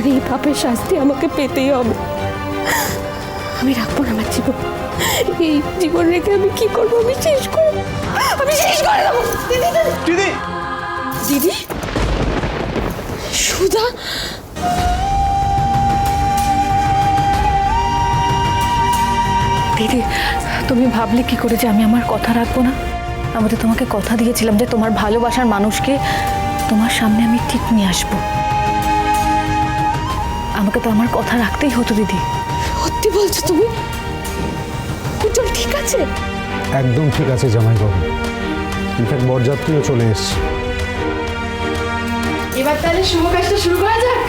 আর এই পাপের শাস্তি আমাকে পেতেই হবে। আমি রাখবো না আমার জীবন, এই জীবন রেখে আমি কি করবো? আমি শেষ করে দেবো। দিদি দিদি, সুধা, দিদি তুমি ভাবলে কি করে যে আমি আমার কথা রাখবো না? আমি তো তোমাকে কথা দিয়েছিলাম যে তোমার ভালোবাসার মানুষকে তোমার সামনে আমি ঠিক নিয়ে আসবো। আমাকে তো আমার কথা রাখতেই হতো দিদি। সত্যি বলছো তুমি? উজ্জ্বল ঠিক আছে? একদম ঠিক আছে জামাইবাবু, ইনফ্যাক্ট বরযাত্রীও চলে এসছে। এবার তাহলে শুভ কাজটা শুরু করা যাক।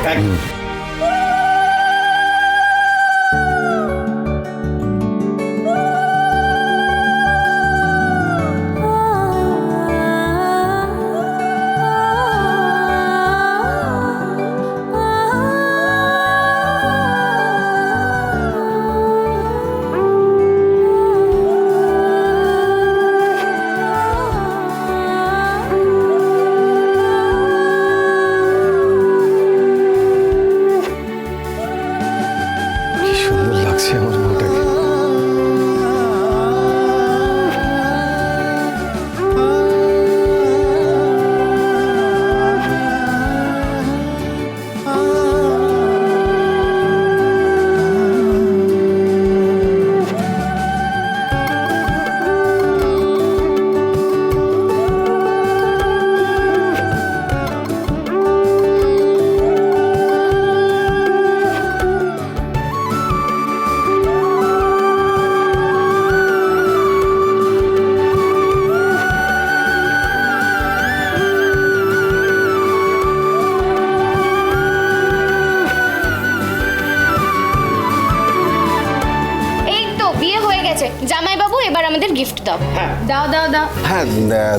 সুন্দর লাগছে আমার মাটাকে। জামাইবাবু এবার আমাদের গিফট দাও। দাও দাও দাও। হ্যাঁ,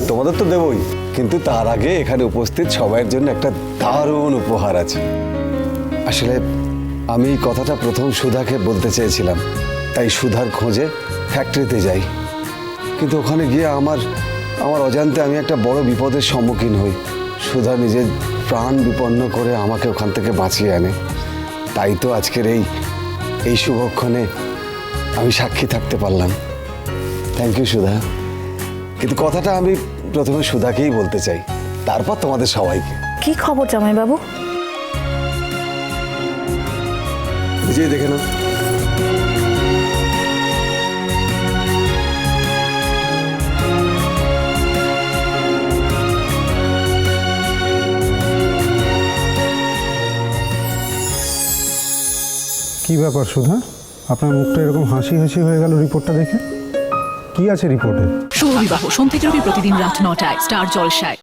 তোমাদের তো দেবই, কিন্তু তার আগে এখানে উপস্থিত সবার জন্য একটা দারুণ উপহার আছে। আসলে আমি এই কথাটা প্রথম সুধাকে বলতে চেয়েছিলাম, তাই সুধার খোঁজে ফ্যাক্টরিতে যাই। কিন্তু ওখানে গিয়ে আমার অজান্তে আমি একটা বড় বিপদের সম্মুখীন হই। সুধা নিজের প্রাণ বিপন্ন করে আমাকে ওখান থেকে বাঁচিয়ে আনে। তাই তো আজকের এই শুভক্ষণে আমি সাক্ষী থাকতে পারলাম। থ্যাংক ইউ সুধা। কিন্তু কথাটা আমি প্রথমে সুধাকেই বলতে চাই, তারপর তোমাদের সবাইকে। কি খবর জামাইবাবু? নিজেই দেখে নাও। কি ব্যাপার সুধা, আপনার মুখটা এরকম হাসি হাসি হয়ে গেল রিপোর্টটা দেখে? কি আছে রিপোর্টে? শুভ বিবাহ সোম থেকে রবি প্রতিদিন রাত ৯টায় স্টার জলসায়।